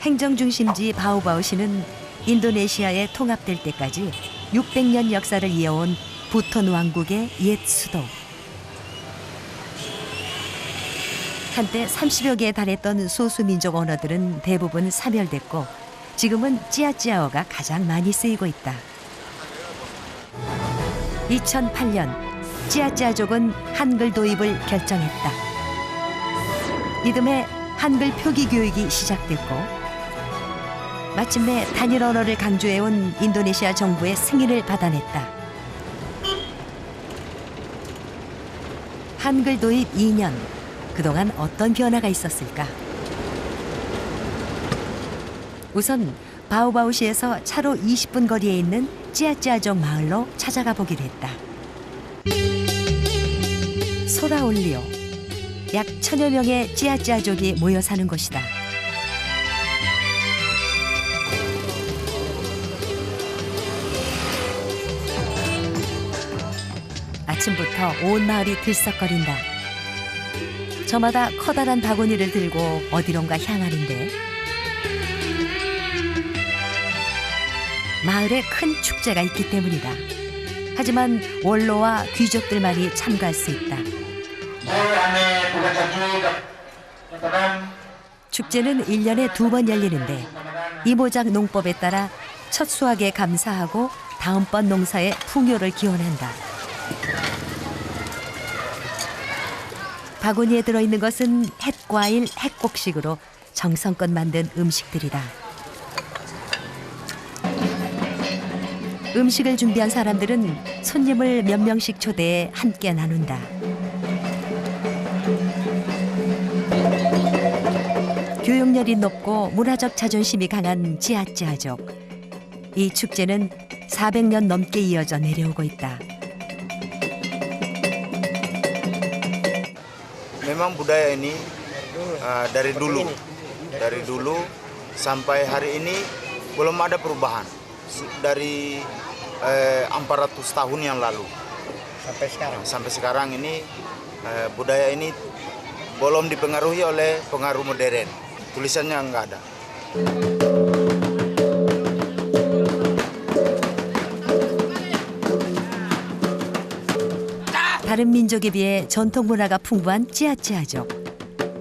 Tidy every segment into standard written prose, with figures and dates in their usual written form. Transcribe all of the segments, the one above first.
행정중심지 바오바오시는 인도네시아에 통합될 때까지 600년 역사를 이어온 부톤 왕국의 옛 수도. 한때 30여 개에 달했던 소수민족 언어들은 대부분 사멸됐고 지금은 찌아찌아어가 가장 많이 쓰이고 있다. 2008년 찌아찌아족은 한글 도입을 결정했다. 이듬해 한글 표기 교육이 시작됐고 마침내 단일 언어를 강조해온 인도네시아 정부의 승인을 받아냈다. 한글 도입 2년, 그동안 어떤 변화가 있었을까? 우선 바오바오시에서 차로 20분 거리에 있는 찌아찌아족 마을로 찾아가 보기로 했다. 소라올리오, 약 1000여 명의 찌아찌아족이 모여 사는 곳이다. 아침부터 온 마을이 들썩거린다. 저마다 커다란 바구니를 들고 어디론가 향하는데 마을에 큰 축제가 있기 때문이다. 하지만 원로와 귀족들만이 참가할 수 있다. 축제는 1년에 2번 열리는데 이모작 농법에 따라 첫 수확에 감사하고 다음번 농사에 풍요를 기원한다. 바구니에 들어있는 것은 햇과일, 햇곡식으로 정성껏 만든 음식들이다. 음식을 준비한 사람들은 손님을 몇 명씩 초대해 함께 나눈다. 교육열이 높고 문화적 자존심이 강한 찌아찌아족. 이 축제는 400년 넘게 이어져 내려오고 있다. Memang budaya ini dari dulu sampai hari ini belum ada perubahan dari 400 tahun yang lalu sampai sekarang ini budaya ini belum dipengaruhi oleh pengaruh modern. Tulisannya nggak ada. 다른 민족에 비해 전통 문화가 풍부한 찌아찌아족.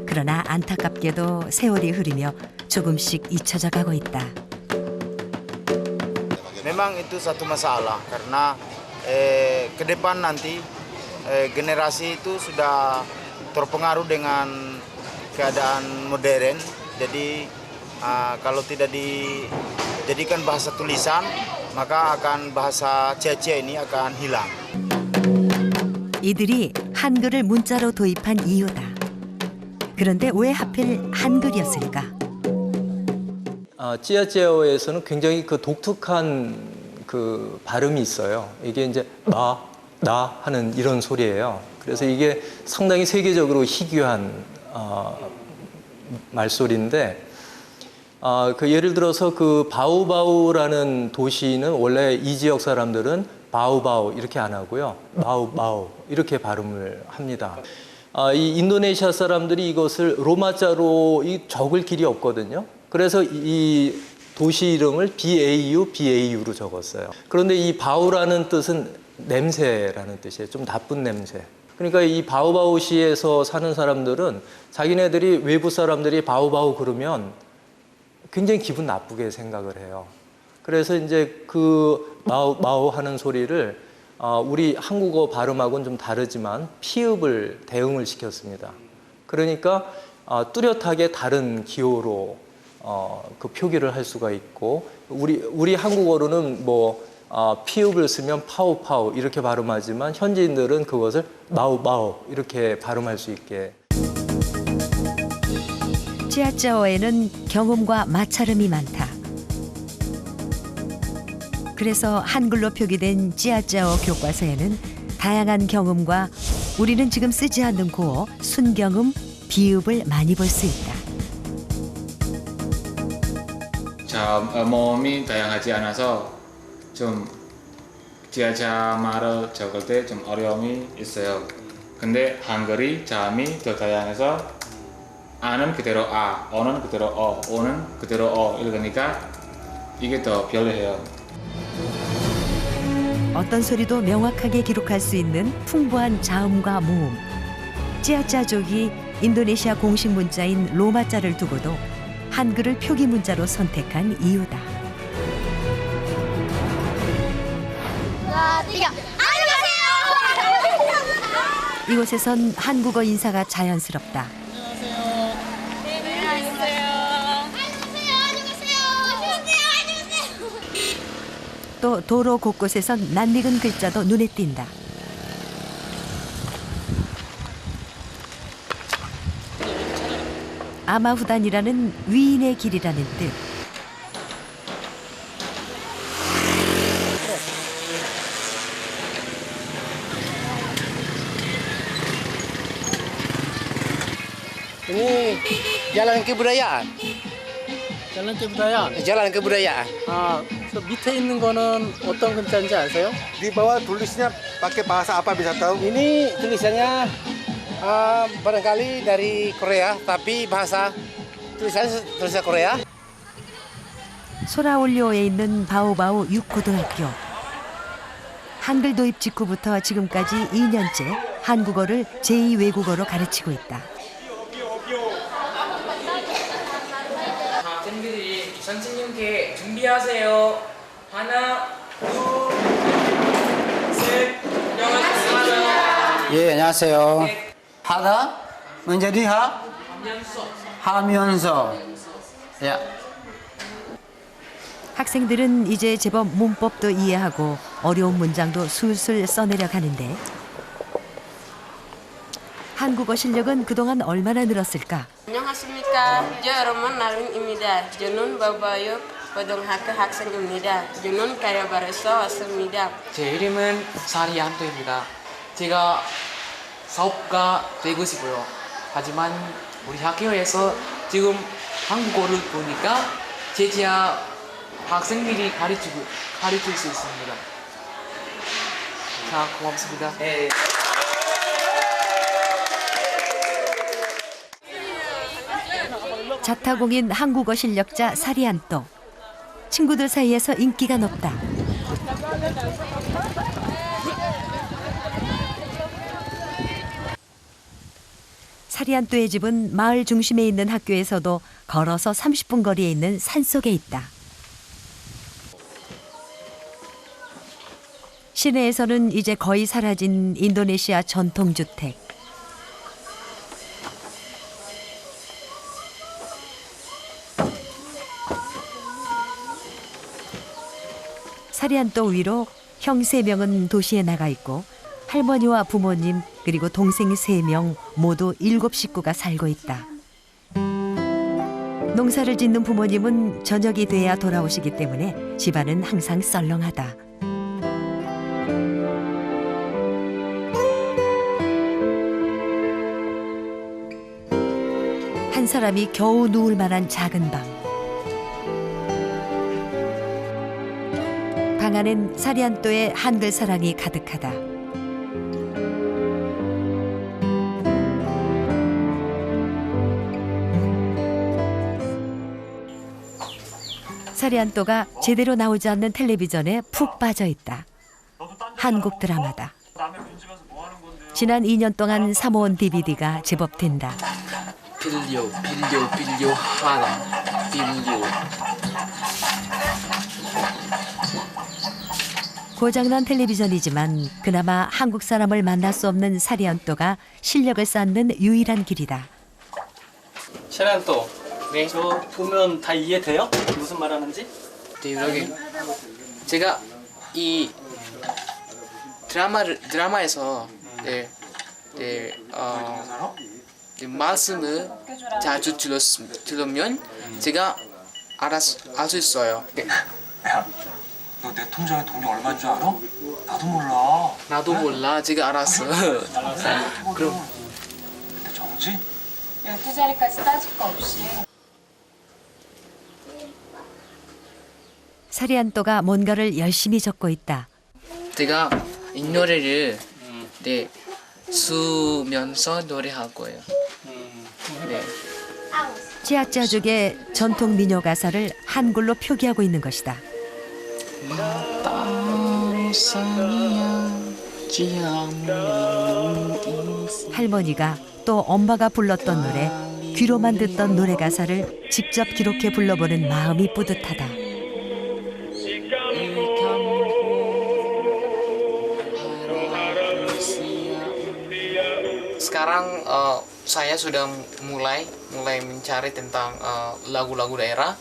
그러나 안타깝게도 세월이 흐르며 조금씩 잊혀져 가고 있다. Memang itu satu masalah karena ke depan nanti generasi itu sudah terpengaruh dengan keadaan modern. Jadi kalau tidak dijadikan bahasa tulisan, maka akan bahasa cia-cia ini akan hilang. 이들이 한글을 문자로 도입한 이유다. 그런데 왜 하필 한글이었을까? 찌아찌아어에서는 굉장히 그 독특한 그 발음이 있어요. 이게 이제 나 하는 이런 소리예요. 그래서 이게 상당히 세계적으로 희귀한 말소리인데 그 예를 들어서 그 바우바우라는 도시는 원래 이 지역 사람들은 바우바우 이렇게 안 하고요. 바우바우 이렇게 발음을 합니다. 이 인도네시아 사람들이 이것을 로마자로 적을 길이 없거든요. 그래서 이 도시 이름을 BAU로 적었어요. 그런데 이 바우라는 뜻은 냄새라는 뜻이에요. 좀 나쁜 냄새. 그러니까 이 바우바우시에서 사는 사람들은 자기네들이 외부 사람들이 바우바우 그러면 굉장히 기분 나쁘게 생각을 해요. 그래서 이제 그 마오 하는 소리를 우리 한국어 발음하고는 좀 다르지만 피읍을 대응을 시켰습니다. 그러니까 뚜렷하게 다른 기호로 그 표기를 할 수가 있고 우리 한국어로는 뭐 피읍을 쓰면 파우파우 이렇게 발음하지만 현지인들은 그것을 마우마우 이렇게 발음할 수 있게. 찌아찌아어에는 경음과 마찰음이 많다. 그래서 한글로 표기된 찌아찌아어 교과서에는 다양한 경음과 우리는 지금 쓰지 않는 고어, 순경음, 비읍을 많이 볼 수 있다. 몸이 다양하지 않아서 좀 찌아찌아 말을 적을 때 좀 어려움이 있어요. 근데 한글이 자음이 더 다양해서 아는 그대로 아, 어는 그대로 오는 그대로 이러니까 이게 더 편리해요. 어떤 소리도 명확하게 기록할 수 있는 풍부한 자음과 모음. 찌아짜족이 인도네시아 공식 문자인 로마자를 두고도 한글을 표기 문자로 선택한 이유다. 이곳에선 한국어 인사가 자연스럽다. 또 도로 곳곳에선 낯익은 글자도 눈에 띈다. 아마후단이라는 위인의 길이라는 뜻. Ini jalan kebudayaan. 잘난 때보다야. Jalan kebudayaan. 아, 저 밑에 있는 거는 어떤 글자인지 아세요? Di bawah tulisnya pakai bahasa apa bisa tahu? Ini tulisannya barangkali dari Korea, tapi bahasa tulisannya tulisan Korea. 소라올리오에 있는 바오바오 6고등학교. 한글 도입 직후부터 지금까지 2년째 한국어를 제2외국어로 가르치고 있다. 학생들이 선생님께 준비하세요. 하나, 둘, 셋. 안녕하세요. 예, 안녕하세요. 하다 menjadi 하면서. 야. 학생들은 이제 제법 문법도 이해하고 어려운 문장도 술술 써내려 가는데 한국어 실력은 그동안 얼마나 늘었을까? 안녕하십니까. 저 여러분 나름입니다. 저는 바바요 고등학교 학생입니다. 저는 카야바르에서 왔습니다. 제 이름은 사리안토입니다. 제가 사업가 되고 싶어요. 하지만 우리 학교에서 지금 한국어를 보니까 제지하 학생들이 가르칠 수 있습니다. 자, 고맙습니다. 네. 자타공인 한국어 실력자 사리안또. 친구들 사이에서 인기가 높다. 사리안또의 집은 마을 중심에 있는 학교에서도 걸어서 30분 거리에 있는 산속에 있다. 시내에서는 이제 거의 사라진 인도네시아 전통주택. 사리안또 위로 형 3명은 도시에 나가 있고 할머니와 부모님 그리고 동생 3명 모두 7식구가 살고 있다. 농사를 짓는 부모님은 저녁이 돼야 돌아오시기 때문에 집안은 항상 썰렁하다. 한 사람이 겨우 누울 만한 작은 방. 방 안엔 사리안또의 한글 사랑이 가득하다. 사리안또가 제대로 나오지 않는 텔레비전에 푹 빠져 있다. 한국 드라마다. 지난 2년 동안 사모은 DVD가 제법 된다. 빌려 하나. 빌려. 고장난 텔레비전이지만 그나마 한국 사람을 만날 수 없는 사리안또가 실력을 쌓는 유일한 길이다. 샤란또, 네. 저 보면 다 이해돼요? 무슨 말 하는지? 네, 이렇게 제가 이 드라마에서 말씀을 자주 들으면 제가 알 수 있어요. 야, 너 내 통장에 돈이 얼마인 줄 알아? 나도 몰라. 나도 몰라. 제가 알았어. 그럼 근데 정지? 12자리까지 따질 거 없이. 사리안또가 뭔가를 열심히 적고 있다. 제가 이 노래를 쓰면서 노래할 거예요. 네. 찌아짜족의 전통 민요 가사를 한글로 표기하고 있는 것이다. 할머니가 또 엄마가 불렀던 노래, 귀로만 듣던 노래 가사를 직접 기록해 불러보는 마음이 뿌듯하다. Sekarang saya sudah mulai mencari tentang lagu-lagu daerah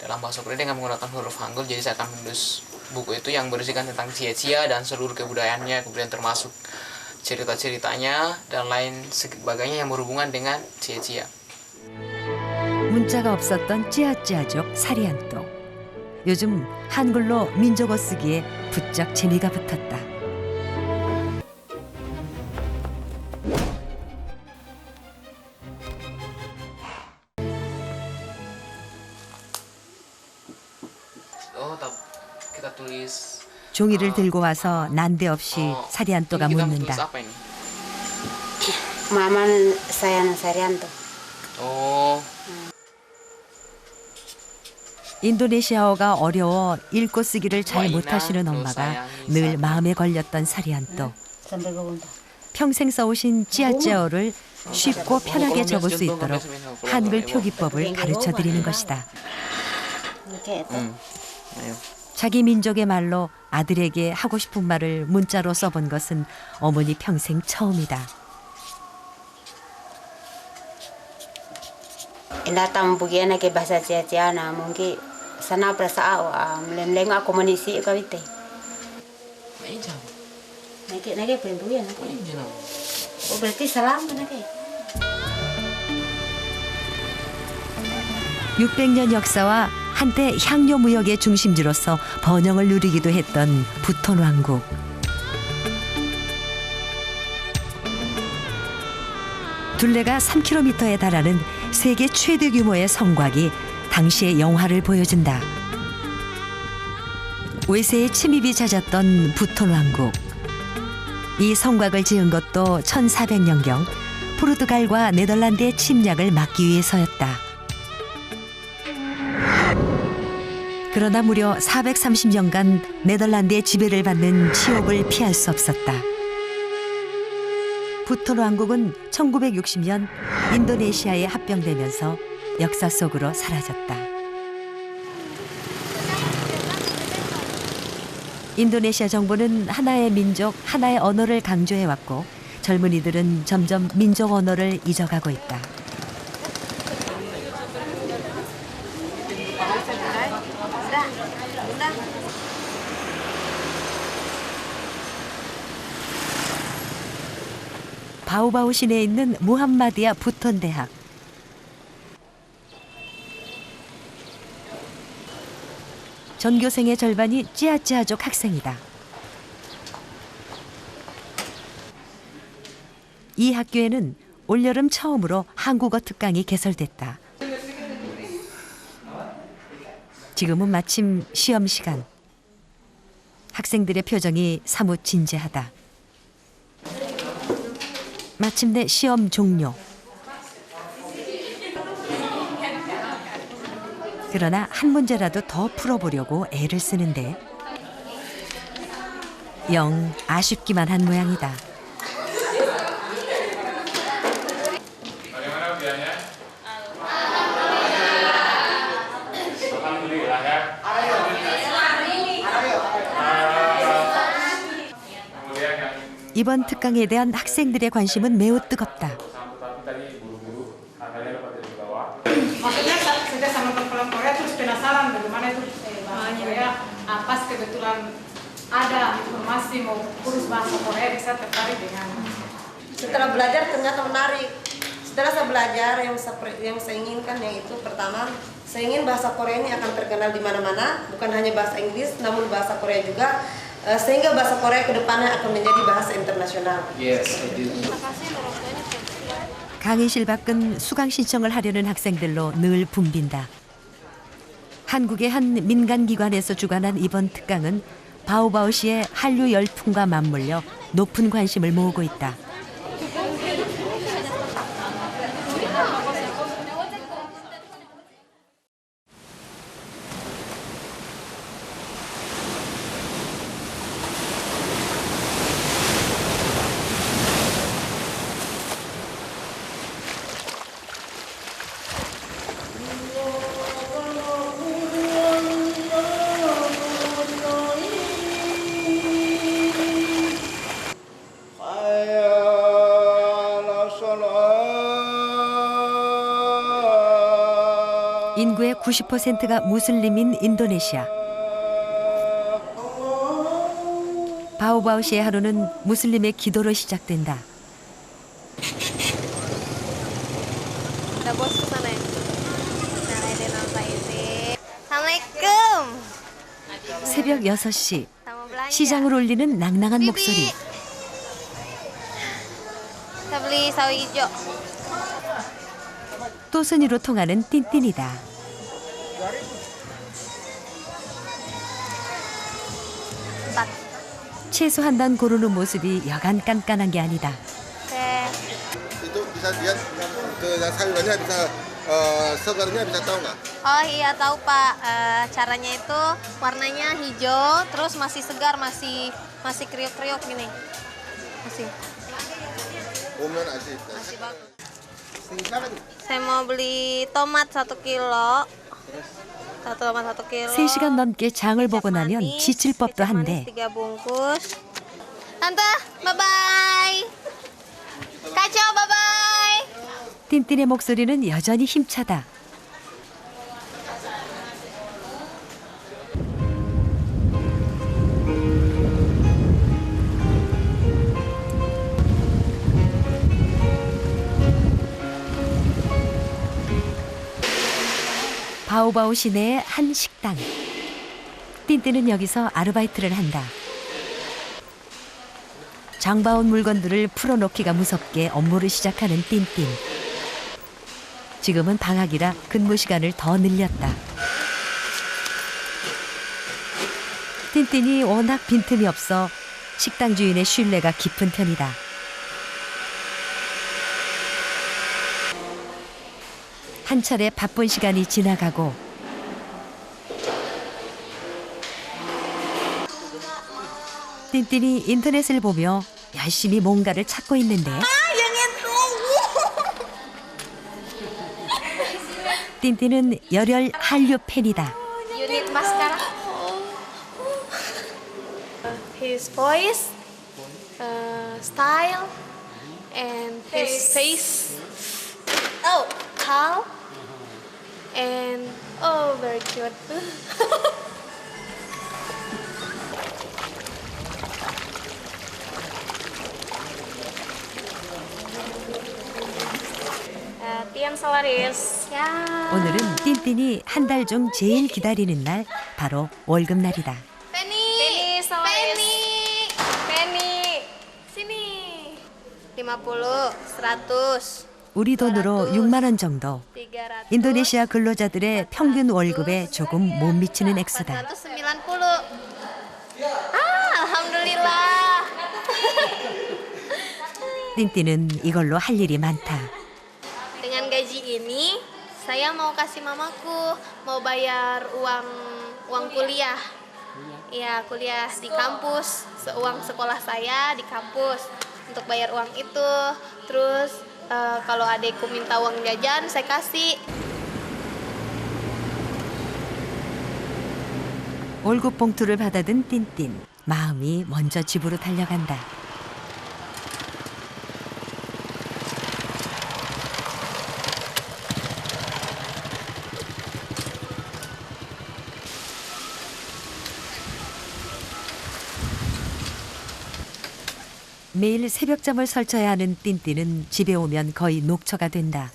dalam bahasa Korea dengan menggunakan huruf Hangul. Jadi saya akan menulis buku itu yang berisikan tentang cia-cia dan seluruh kebudayaannya, kemudian termasuk cerita-ceritanya dan lain sebagainya yang berhubungan dengan cia-cia. 문자가 없었던 찌아찌아족 사리안또. 요즘 한글로 민족어 쓰기에 부쩍 재미가 붙었다. Kita tulis 종이를 들고 와서 난데없이 사리안또가 묻는다. Maman sayang Sarianto. 인도네시아어가 어려워 읽고 쓰기를 잘 못하시는 엄마가 늘 마음에 걸렸던 사리안또. 평생 써오신 찌아찌아어를 쉽고 편하게 적을 수 있도록 한글 표기법을 가르쳐 드리는 것이다. 자기 민족의 말로 아들에게 하고 싶은 말을 문자로 써본 것은 어머니 평생 처음이다. Datang begini ke bahasa Cia-Ciana mungkin sana perasaan meleng aku menisi kawite. Nake penduya nake. Oh berarti salam nake. 600년 역사와 한때 향료 무역의 중심지로서 번영을 누리기도 했던 부톤 왕국. 둘레가 3km에 달하는 세계 최대 규모의 성곽이 당시의 영화를 보여준다. 외세의 침입이 잦았던 부톤 왕국. 이 성곽을 지은 것도 1400년경 포르투갈과 네덜란드의 침략을 막기 위해서였다. 그러나 무려 430년간 네덜란드의 지배를 받는 치욕을 피할 수 없었다. 부톤 왕국은 1960년 인도네시아에 합병되면서 역사 속으로 사라졌다. 인도네시아 정부는 하나의 민족, 하나의 언어를 강조해왔고 젊은이들은 점점 민족 언어를 잊어가고 있다. 바우바우 시내에 있는 무함마디아 부톤 대학. 전교생의 절반이 찌아찌아족 학생이다. 이 학교에는 올여름 처음으로 한국어 특강이 개설됐다. 지금은 마침 시험 시간. 학생들의 표정이 사뭇 진지하다. 마침내 시험 종료. 그러나 한 문제라도 더 풀어보려고 애를 쓰는데 영 아쉽기만 한 모양이다. 이번 특강에 대한 학생들의 관심은 매우 뜨겁다. Maksudnya sudah sama perempuan Korea terus penasaran bagaimana itu bahasa Korea. Pas kebetulan ada informasi mau kursus bahasa Korea bisa tertarik dengan. Setelah belajar ternyata menarik. Setelah saya belajar yang saya inginkan yaitu pertama saya ingin bahasa Korea ini akan terkenal di mana-mana, bukan hanya bahasa Inggris namun bahasa Korea juga. sehingga bahasa Korea ke depannya akan menjadi bahasa internasional. Yes, I do. 강의실 밖은 수강 신청을 하려는 학생들로 늘 붐빈다. 한국의 한 민간기관에서 주관한 이번 특강은 바오바오시의 한류 열풍과 맞물려 높은 관심을 모으고 있다. 인구의 90%가 무슬림인 인도네시아. 바오바오 씨의 하루는 무슬림의 기도로 시작된다. Udah bos ke sana ya? Nah, ada nonton ini. Assalamualaikum. 새벽 6시 Sama belanja. 시장을 울리는 낭낭한 목소리. Kita beli sawi hijau. 또순이로 통하는 띵띵이다. 채소 한 단 고르는 모습이 여간 깐깐한 게 아니다. Oke. Itu bisa lihat ke sayurannya bisa segarnya bisa tahu nggak? Oh iya tahu Pak. Caranya itu warnanya hijau, terus masih segar, masih kriuk-kriuk gini. Masih. 보면 아시. Masih bagus. Saya mau beli tomat 1 kilo. tomat 1 kilo. 3시간 넘게 장을 보고 나면 지칠 법도 한데 3 bungkus. Tante, bye-bye. Kacau, bye-bye. 띵띵의 목소리는 여전히 힘차다. 바오바오 시내의 한 식당. 띵띵은 여기서 아르바이트를 한다. 장바온 물건들을 풀어놓기가 무섭게 업무를 시작하는 띵띵. 지금은 방학이라 근무 시간을 더 늘렸다. 띵띵이 워낙 빈틈이 없어 식당 주인의 신뢰가 깊은 편이다. 한 차례 바쁜 시간이 지나가고 띵띵이 인터넷을 보며 열심히 뭔가를 찾고 있는데 띵띵은 열혈 한류 팬이다. Unit maskara. His voice, style, and his face. Oh, tall, and oh, very cute. Tian Solaris. 야. 오늘은 띵띵이 한 달 중 제일 기다리는 날, 바로 월급날이다. Penny, sini. 50, 100. 우리 돈으로 6만 원 정도. 인도네시아 근로자들의 평균 월급에 조금 못 미치는 액수다. 490. Alhamdulillah. 띵띵은 이걸로 할 일이 많다. Dengan gaji ini, saya mau kasih mamaku, mau bayar uang kuliah. Iya, kuliah di kampus, uang sekolah saya di kampus untuk bayar uang itu. Terus kalau adekku minta uang jajan, saya kasih. 월급 봉투를 받아든 띵띵. 마음이 먼저 집으로 달려간다. 매일 새벽잠을 설쳐야 하는 띵띵은 집에 오면 거의 녹초가 된다.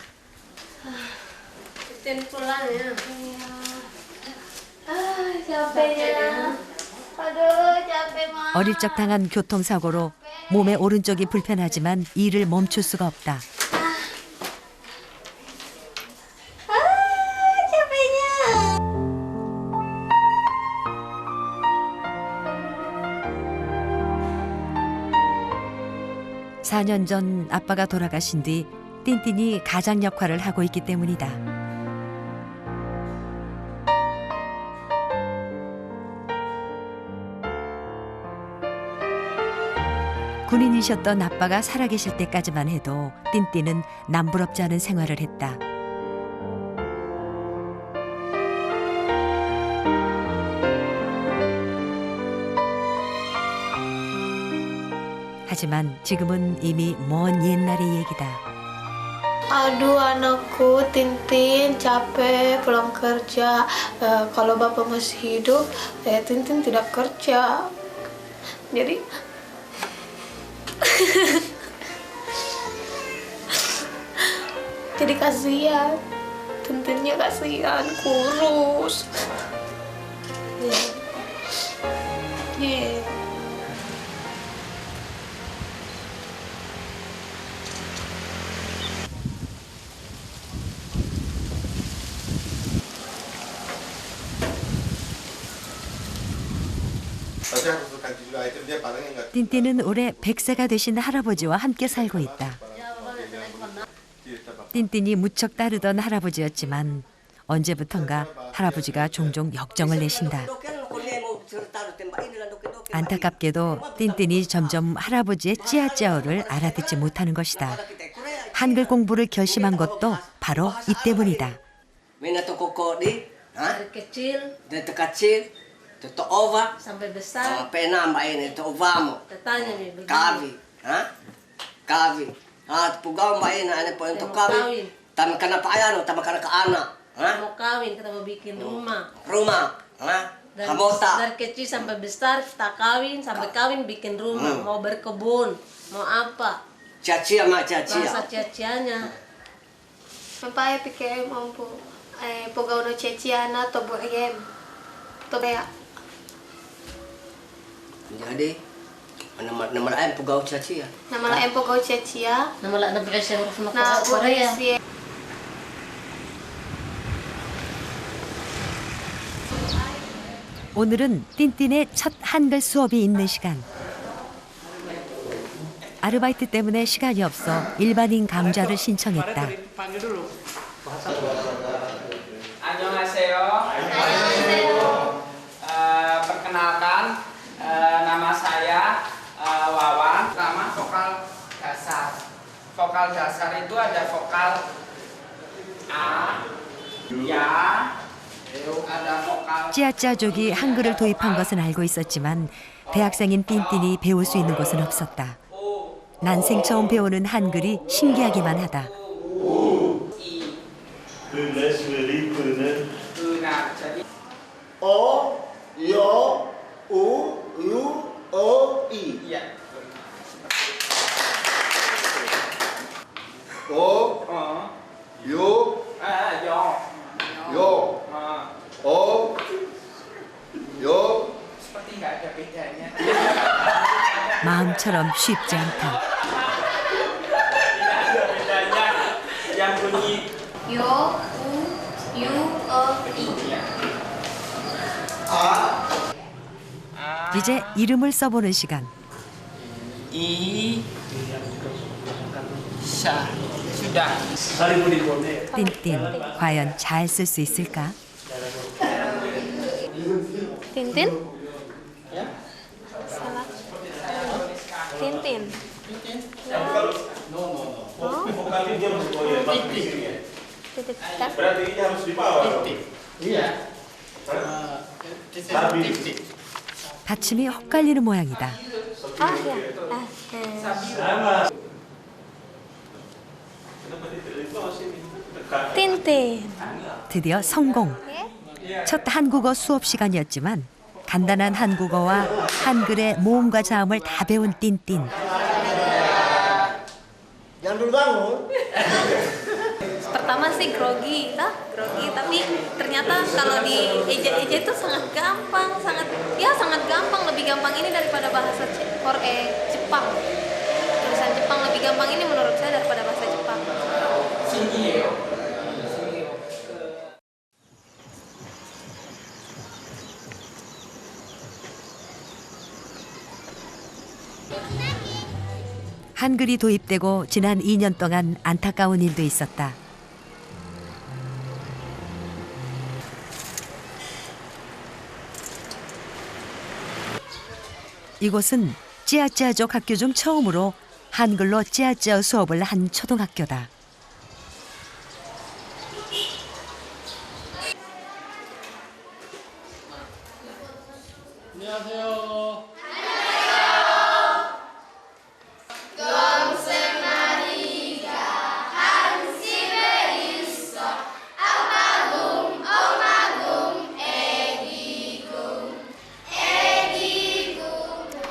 Tin pulang ya. Capeknya. Aduh, capek mah. 어릴 적 당한 교통사고로 몸의 오른쪽이 불편하지만 일을 멈출 수가 없다. Capeknya. 4년 전 아빠가 돌아가신 뒤 띵띵이 가장 역할을 하고 있기 때문이다. 군인이셨던 아빠가 살아계실 때까지만 해도 띵띵은 남부럽지 않은 생활을 했다. 하지만 지금은 이미 먼 옛날의 얘기다. Aduh anakku, Tintin capek pulang kerja. Kalau bapak masih hidup, Tintin tidak kerja. Jadi jadi kasihan. Tintinnya kasihan, kurus. Yeah. 틴틴은 올해 100세가 되신 할아버지와 함께 살고 있다. 틴틴이 무척 따르던 할아버지였지만 언제부턴가 할아버지가 종종 역정을 내신다. 안타깝게도 틴틴이 점점 할아버지의 찌아찌아어를 알아듣지 못하는 것이다. 한글 공부를 결심한 것도 바로 이 때문이다. Dari kecil, itu ova sampai besar. Pena mbak ini itu ovamo. Tetanya begini. Kavi, kavi. Pugau mbak ini ane poin itu kavi. Tama kana paayano, tama kana ka anak. Mau kawin, kita mau bikin rumah. Rumah, hamota. Dari kecil sampai besar kita kawin, sampai kawin bikin rumah. Mau berkebun, mau apa? Cacia mak cacia. Bahasa cacianya. Sampai pikir mampu. Pugau no ceciana to boyem. To bea. Jadi nama lain pugau cacia. Nama lain pugau cacia. Nama lain berisi huruf Nah, Korea. 오늘은 틴틴의 첫 한글 수업이 있는 시간. 아르바이트 때문에 시간이 없어 일반인 강좌를 신청했다. 안녕하세요. Perkenalkan, nama saya Wawan. Pertama vokal dasar. Vokal dasar itu ada vokal A, Ya, ada vokal. 찌아찌아족이 한글을 도입한 것은 알고 있었지만 대학생인 틴틴이 배울 수 있는 곳은 없었다. 난생 처음 배우는 한글이 신기하기만 하다. 그 레스웨리프는 O, Yo, U, Yu, O, I. Iya. O, Yu, Yo. Yo, O, Yo. Seperti nggak ada bedanya. 마음처럼 쉽지 않다. Tidak ada bedanya. Yang bunyi Yo, U, Yu, O, I. 이제 이름을 써보는 시간. I, Sha. Sudah. 틴틴, 과연 잘 쓸 수 있을까? Tintin? Salah. Tintin. Titik tak? berarti ini harus di bawah. Iya. 받침이 헛갈리는 모양이다. Oh ya. Tintin. 드디어 성공. 첫 한국어 수업 시간이었지만 간단한 한국어와 한글의 모음과 자음을 다 배운 틴틴. Jangan dulu bangun. Pertama sih grogi, tapi ternyata kalau di eja-eja itu sangat gampang, sangat gampang, lebih gampang ini daripada bahasa Jepang. Tulisan Jepang lebih gampang ini menurut saya daripada bahasa Jepang. 한글이 도입되고 지난 2년 동안 안타까운 일도 있었다. 이곳은 찌아찌아족 학교 중 처음으로 한글로 찌아찌아 수업을 한 초등학교다. 안녕하세요. Gom semariga, hansi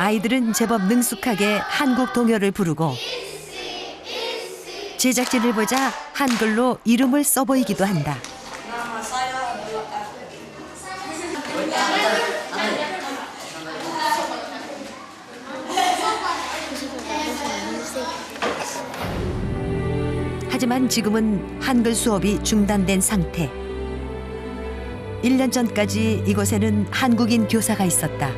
아이들은 제법 능숙하게 한국 동요를 부르고 제작진을 보자 한글로 이름을 써보이기도 한다. 하지만 지금은 한글 수업이 중단된 상태. 1년 전까지 이곳에는 한국인 교사가 있었다.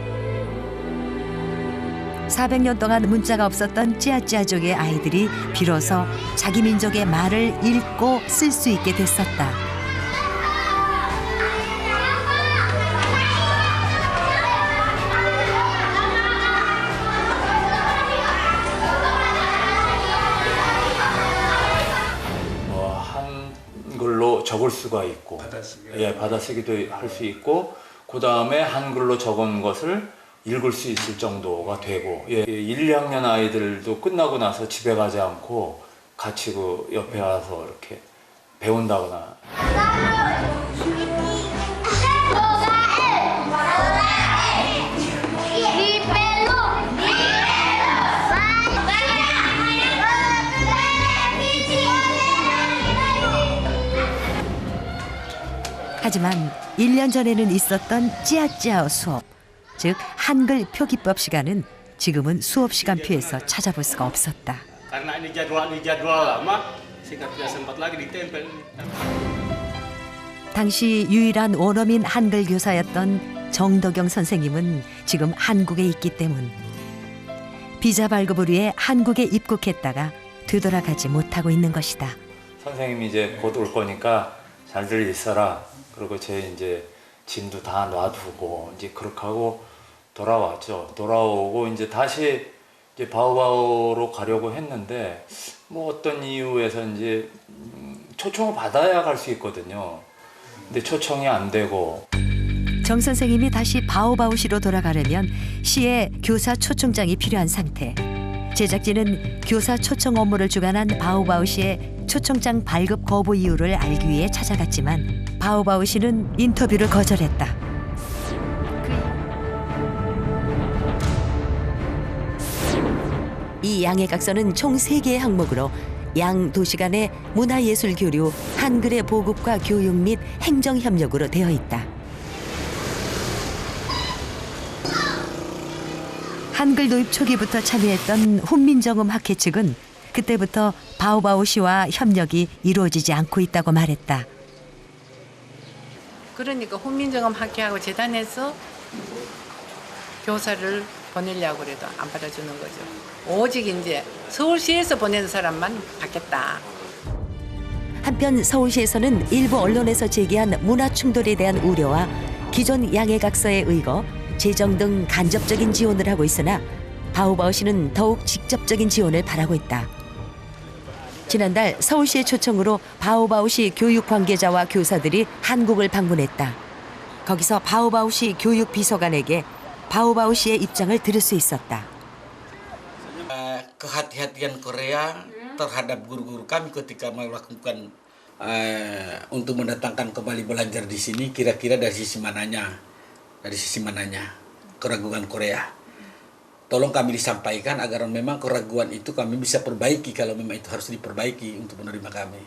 400년 동안 문자가 없었던 찌아찌아족의 아이들이 비로소 자기 민족의 말을 읽고 쓸 수 있게 됐었다. 한글로 적을 수가 있고, 받아쓰기도 할 수 있고, 그 다음에 한글로 적은 것을 읽을 수 있을 정도가 되고, 1, 2학년 아이들도 끝나고 나서 집에 가지 않고 같이 그 옆에 와서 이렇게 배운다거나. 하지만 1년 전에는 있었던 찌아찌아어 수업, 즉 한글 표기법 시간은 지금은 수업 시간표에서 찾아볼 수가 없었다. Karena ini jadwal lama, sehingga tidak sempat lagi ditempel. 당시 유일한 원어민 한글 교사였던 정덕영 선생님은 지금 한국에 있기 때문 비자 발급을 위해 한국에 입국했다가 되돌아가지 못하고 있는 것이다. 선생님이 이제 곧 올 거니까 잘들 있어라. 그리고 제 이제 짐도 다 놔두고 이제 그렇게 하고 돌아왔죠. 돌아오고 이제 다시 이제 바오바오로 가려고 했는데 뭐 어떤 이유에서 이제 초청을 받아야 갈 수 있거든요. 근데 초청이 안 되고. 정 선생님이 다시 바오바오시로 돌아가려면 시에 교사 초청장이 필요한 상태. 제작진은 교사 초청 업무를 주관한 바오바오시의 초청장 발급 거부 이유를 알기 위해 찾아갔지만 바오바오시는 인터뷰를 거절했다. 이 양해각서는 총 3개의 항목으로 양 도시 간의 문화예술 교류, 한글의 보급과 교육 및 행정 협력으로 되어 있다. 한글 도입 초기부터 참여했던 훈민정음 학회 측은 그때부터 바오바오시와 협력이 이루어지지 않고 있다고 말했다. 그러니까 훈민정음 학회하고 재단에서 교사를 보내려고 그래도 안 받아주는 거죠. 오직 이제 서울시에서 보내는 사람만 받겠다. 한편 서울시에서는 일부 언론에서 제기한 문화 충돌에 대한 우려와 기존 양해각서에 의거, 재정 등 간접적인 지원을 하고 있으나 바오바오시는 더욱 직접적인 지원을 바라고 있다. 지난달 서울시의 초청으로 바오바오시 교육 관계자와 교사들이 한국을 방문했다. 거기서 바오바오시 교육 비서관에게 바오바오시의 입장을 들을 수 있었다. Kehati-hatian Korea terhadap guru-guru kami ketika melakukan untuk mendatangkan kembali belajar di sini kira-kira dari sisi mananya keraguan Korea. Tolong kami disampaikan agar memang keraguan itu kami bisa perbaiki kalau memang itu harus diperbaiki untuk menerima kami.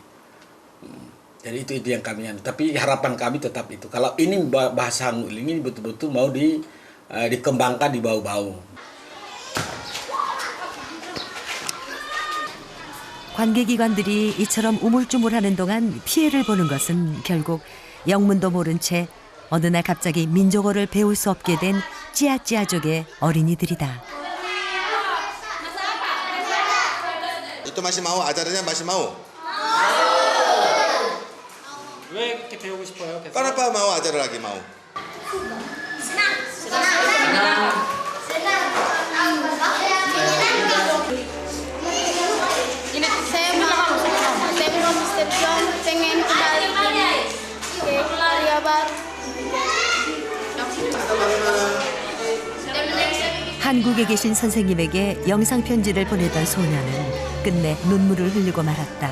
Jadi itu yang kami, tapi harapan kami tetap itu. Kalau ini bahasa Hangul ini betul-betul mau dikembangkan di Bau-Bau. 관계기관들이 이처럼 우물쭈물하는 동안 피해를 보는 것은 결국 영문도 모른 채 어느 날 갑자기 민족어를 배울 수 없게 된 찌아찌아족의 어린이들이다. Itu masih mau acaranya masih mau? 왜 그렇게 배우고 싶어요? 계속? Kenapa mau acara lagi mau? Ini saya mau Mr. John pengen kembali ke Korea Baru. 한국에 계신 선생님에게 영상 편지를 보내던 소녀는 끝내 눈물을 흘리고 말았다.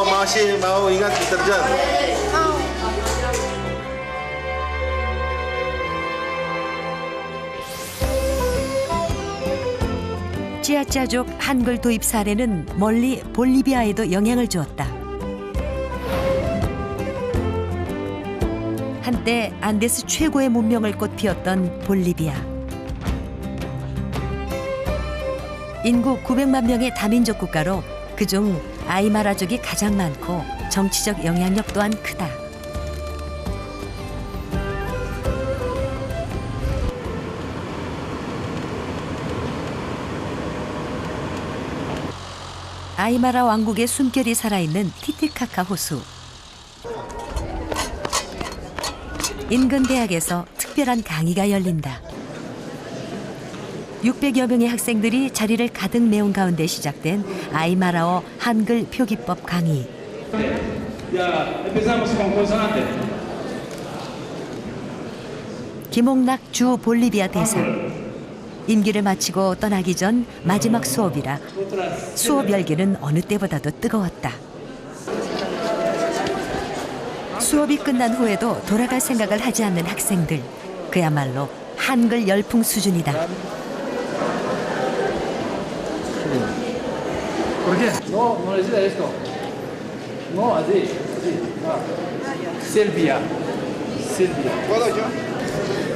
Masih mau ingat Mr. John? 찌아짜족 한글 도입 사례는 멀리 볼리비아에도 영향을 주었다. 한때 안데스 최고의 문명을 꽃피웠던 볼리비아. 인구 900만 명의 다민족 국가로 그중 아이마라족이 가장 많고 정치적 영향력 또한 크다. 아이마라 왕국의 숨결이 살아있는 티티카카 호수. 인근 대학에서 특별한 강의가 열린다. 600여 명의 학생들이 자리를 가득 메운 가운데 시작된 아이마라어 한글 표기법 강의. 김옥락 주 볼리비아 대사. 임기를 마치고 떠나기 전 마지막 수업이라 수업 열기는 어느 때보다도 뜨거웠다. 수업이 끝난 후에도 돌아갈 생각을 하지 않는 학생들. 그야말로 한글 열풍 수준이다. ¿Por qué? No necesita esto. No, así. Silvia. ¿Puedo yo?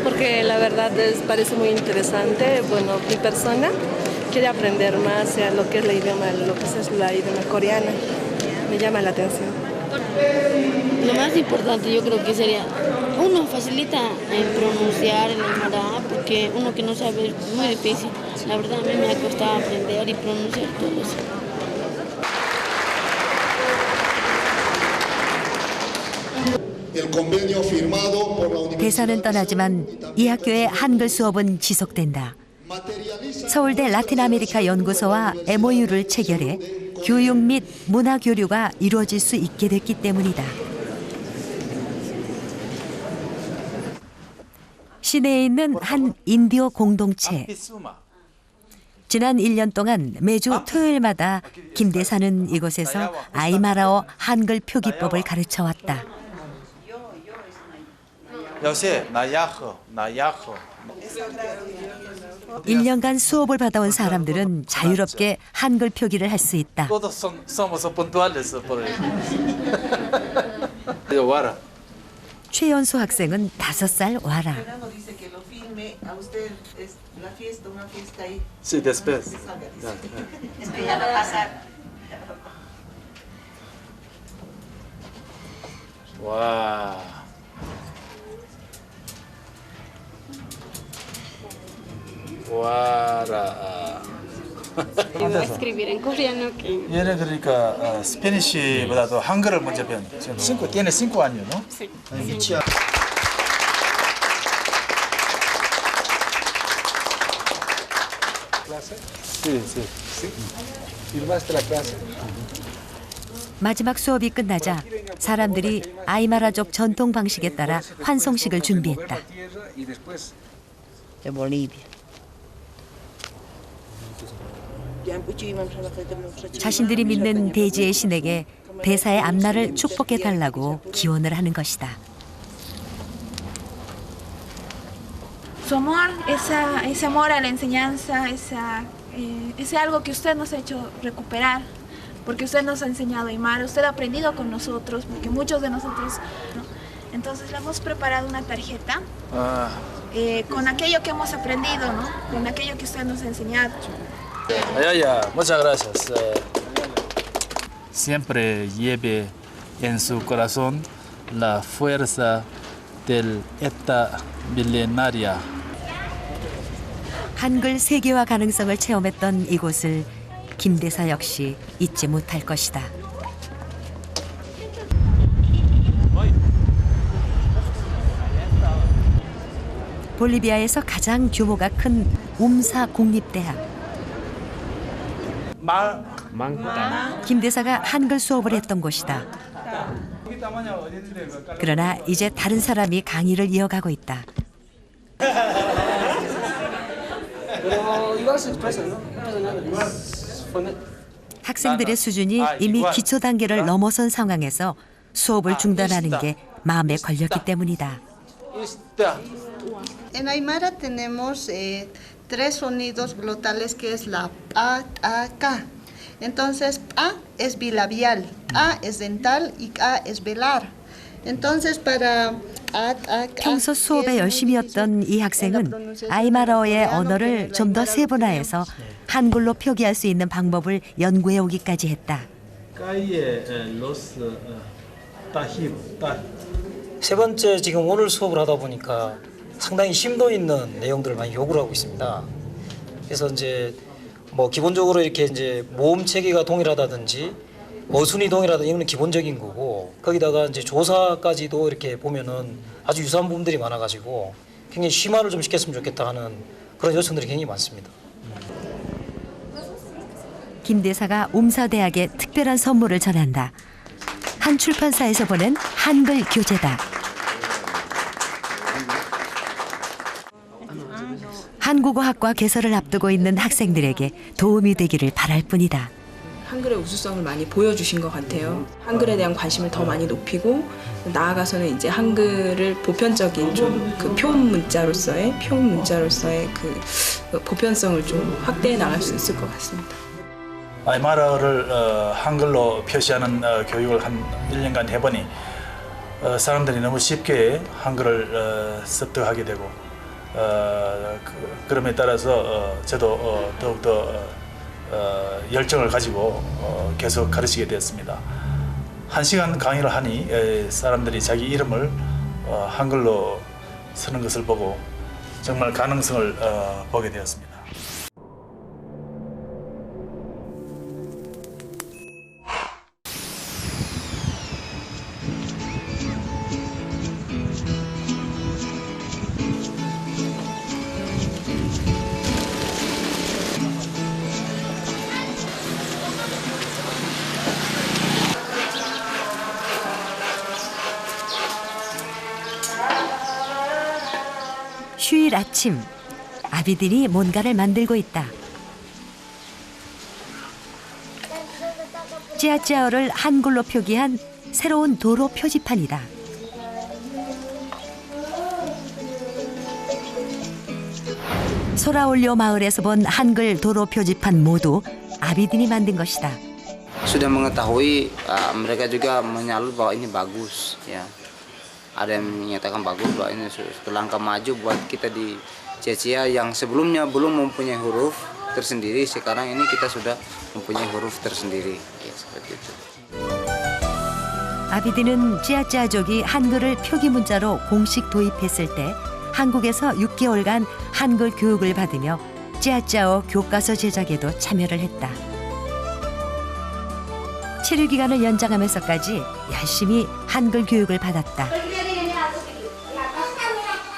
Porque la verdad parece muy interesante. Bueno, mi persona quiere aprender más a lo que es la idioma coreana. Me llama la atención. Lo más importante yo creo que sería, uno facilita en pronunciar el aymara, porque uno que no sabe es muy difícil. La verdad a mí me ha costado aprender y pronunciar todo eso. 대사는 떠나지만 이 학교의 한글 수업은 지속된다. 서울대 라틴 아메리카 연구소와 MOU를 체결해 교육 및 문화 교류가 이루어질 수 있게 됐기 때문이다. 시내에 있는 한 인디오 공동체. 지난 1년 동안 매주 토요일마다 김 대사는 이곳에서 아이마라어 한글 표기법을 가르쳐왔다. 1년간 수업을 받아온 사람들은 자유롭게 한글 표기를 할 수 있다. 최연소 학생은 5살 와라. 와. 와라. Iba a escribir en coreano. 얘는 그러니까 스페니쉬보다도 한글을 먼저 배웠네. 지금 tiene 5 años, ¿no? Sí. 마지막 수업이 끝나자 사람들이 아이마라족 전통 방식에 따라 환송식을 준비했다. 자신들이 믿는 대지의 신에게 대사의 앞날을 축복해달라고 기원을 하는 것이다. Su amor, ese amor a la enseñanza, ese algo que usted nos ha hecho recuperar, porque usted nos ha enseñado a aimara, usted ha aprendido con nosotros, porque muchos de nosotros, ¿no? Entonces le hemos preparado una tarjeta con aquello que hemos aprendido, ¿no? Con aquello que usted nos ha enseñado. Muchas gracias. Siempre lleve en su corazón la fuerza del eta milenaria. 한글 세계화 가능성을 체험했던 이곳을 김 대사 역시 잊지 못할 것이다. 볼리비아에서 가장 규모가 큰 움사 국립대학. 김 대사가 한글 수업을 했던 곳이다. 그러나 이제 다른 사람이 강의를 이어가고 있다. 학생들의 수준이 이미 기초 단계를 넘어선 상황에서 수업을 중단하는 게 마음에 걸렸기 때문이다. En Aymara tenemos tres sonidos glotales que es la pa, ta, ka. Entonces, pa es bilabial, a es dental y ka es velar. Entonces, para 평소 수업에 열심이었던 이 학생은 아이마라어의 언어를 좀 더 세분화해서 한글로 표기할 수 있는 방법을 연구해 오기까지 했다. 세 번째 지금 오늘 수업을 하다 보니까 상당히 심도 있는 내용들을 많이 요구를 하고 있습니다. 그래서 이제 뭐 기본적으로 이렇게 이제 모음 체계가 동일하다든지 어순이 동일하다 이거는 기본적인 거고 거기다가 이제 조사까지도 이렇게 보면은 아주 유사한 부분들이 많아가지고 굉장히 심화를 좀 시켰으면 좋겠다 하는 그런 요청들이 굉장히 많습니다. 김 대사가 옴사대학에 특별한 선물을 전한다. 한 출판사에서 보낸 한글 교재다. 한국어학과 개설을 앞두고 있는 학생들에게 도움이 되기를 바랄 뿐이다. 한글의 우수성을 많이 보여주신 것 같아요. 한글에 대한 관심을 더 많이 높이고 나아가서는 이제 한글을 보편적인 좀 그 표음 문자로서의 그 보편성을 좀 확대해 나갈 수 있을 것 같습니다. 아이마라어를 한글로 표시하는 교육을 한 1년간 해보니 사람들이 너무 쉽게 한글을 습득하게 되고 그럼에 따라서 저도 더욱더 열정을 가지고 계속 가르치게 되었습니다. 1시간 강의를 하니 사람들이 자기 이름을 한글로 쓰는 것을 보고 정말 가능성을 보게 되었습니다. 휴일 아침, 아비들이 뭔가를 만들고 있다. 찌아찌아어를 한글로 표기한 새로운 도로 표지판이다. 소라올려 마을에서 본 한글 도로 표지판 모두 아비들이 만든 것이다. Sudah mengetahui mereka juga menyalur bahwa ini bagus ya. Ada yang menyatakan bagus bahwa ini suatu langkah maju buat kita di Czechia yang sebelumnya belum mempunyai huruf tersendiri, sekarang ini kita sudah mempunyai huruf tersendiri. Ya, seperti itu. 아비드는 찌아찌아족이 한글을 표기 문자로 공식 도입했을 때 한국에서 6개월간 한글 교육을 받으며 찌아찌아어 교과서 제작에도 참여를 했다. 체류 기간을 연장하면서까지 열심히 한글 교육을 받았다.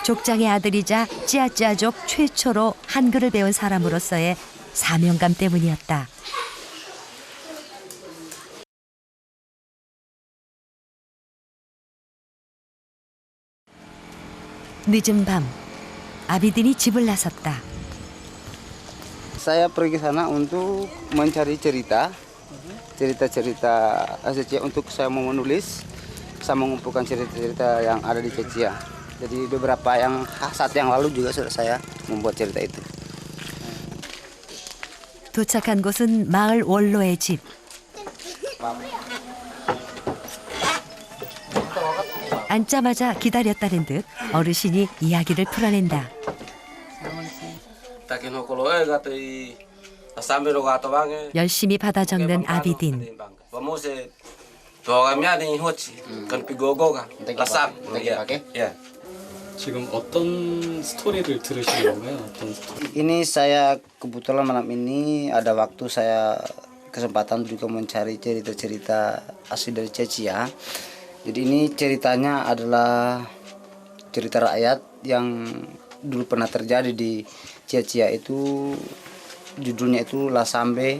족장의 아들이자 찌아찌아족 최초로 한글을 배운 사람으로서의 사명감 때문이었다. 늦은 밤, 아비딘이 집을 나섰다. Saya pergi sana untuk mencari cerita-cerita Czechia untuk saya mau menulis, saya mengumpulkan cerita-cerita yang ada di Czechia. Jadi beberapa yang saat yang lalu juga sudah saya membuat cerita itu. 도착한 곳은 마을 원로의 집. 앉자마자 기다렸다는 듯 어르신이 이야기를 풀어낸다. 열심히 받아 적는 아비딘. 지금 어떤 스토리를 들으시는 건가요? 어떤 스토리? Ini saya kebetulan malam ini ada waktu saya kesempatan juga mencari cerita-cerita asli dari Czechia. Jadi ini ceritanya adalah cerita rakyat yang dulu pernah terjadi di Czechia itu, judulnya itu Lasambe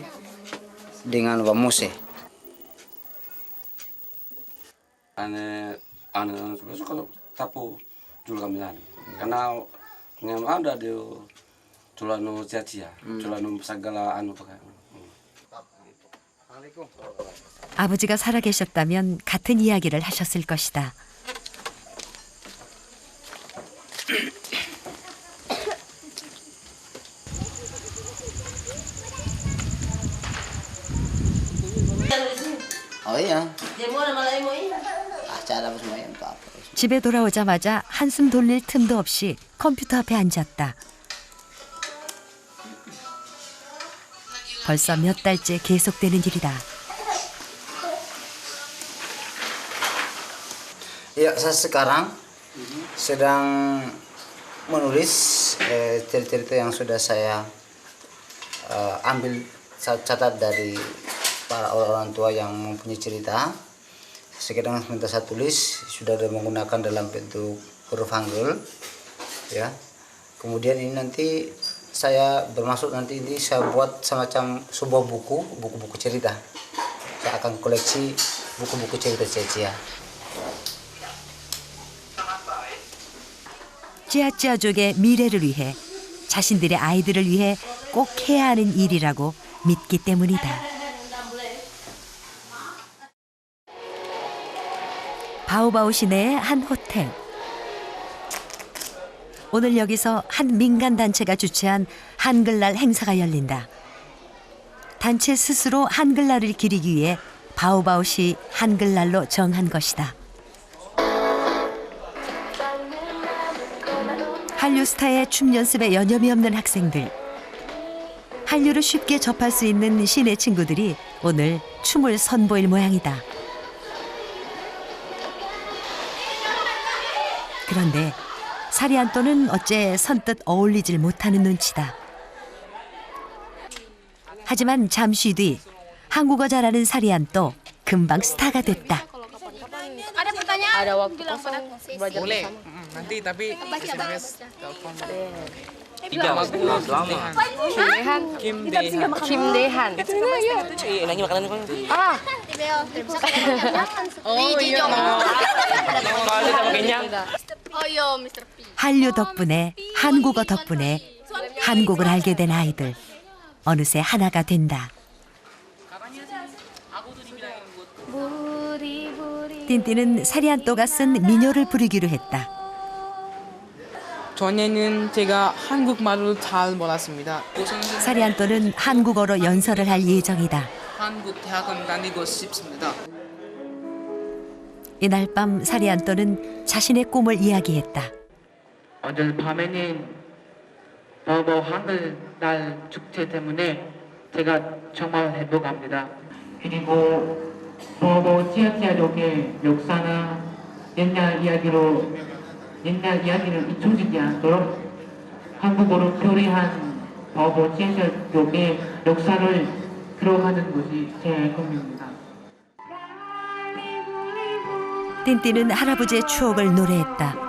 dengan Wamose. Kalau tapu jul kami karena yang ada di Julano Czechia, Julano segala anu pakai. 아버지가 살아계셨다면 같은 이야기를 하셨을 것이다. cara bermain untuk apa. 집에 돌아오자마자 한숨 돌릴 틈도 없이 컴퓨터 앞에 앉았다. 벌써 몇 달째 계속되는 일이다. Ya, saya sekarang sedang menulis cerita-cerita yang sudah saya ambil catat dari para orang tua yang mempunyai cerita. Sekarang minta saya tulis, sudah ada menggunakan dalam bentuk huruf Hangul, ya. Kemudian ini nanti saya bermaksud nanti ini saya buat semacam sebuah buku cerita. Saya akan koleksi buku-buku cerita Cia-Cia. 찌아찌아족의 미래를 위해 자신들의 아이들을 위해 꼭 해야 하는 일이라고 믿기 때문이다. 바오바오 시내의 한 호텔. 오늘 여기서 한 민간단체가 주최한 한글날 행사가 열린다. 단체 스스로 한글날을 기리기 위해 바오바오시 한글날로 정한 것이다. 한류 스타의 춤 연습에 여념이 없는 학생들. 한류를 쉽게 접할 수 있는 시내 친구들이 오늘 춤을 선보일 모양이다. 그런데 사리안또는 어째 선뜻 어울리질 못하는 눈치다. 하지만 잠시 뒤 한국어 잘하는 사리안또 금방 스타가 됐다. Ada pertanyaan? Ada waktu Bilang kosong padaku. belajar Boleh. bersama. Nanti tapi Baca, SMS baca. telepon. Tiga waktu lama. Kim Dehan. Kim Dehan. Nanya makanan apa? Ah. Oh iya. Kalau sama kenyang. Oh iya, Mr. P. 한류 덕분에 한국어 덕분에 한국을 알게 된 아이들. 어느새 하나가 된다. 띵띵은 사리안또가 쓴 민요를 부르기로 했다. 전에는 제가 한국말을 잘 몰랐습니다. 사리안또는 한국어로 연설을 할 예정이다. 한국 대학원 다니고 싶습니다. 이날 밤 사리안또는 자신의 꿈을 이야기했다. 어제 밤에는 바오바오 한글날 축제 때문에 제가 정말 행복합니다. 그리고 바오바오 찌아찌아족의 역사나 옛날 이야기를 잊혀지지 않도록 한국어로 표현한 바오바오 찌아찌아족의 역사를 들어가는 것이 제 꿈입니다. 띵띵은 할아버지의 추억을 노래했다.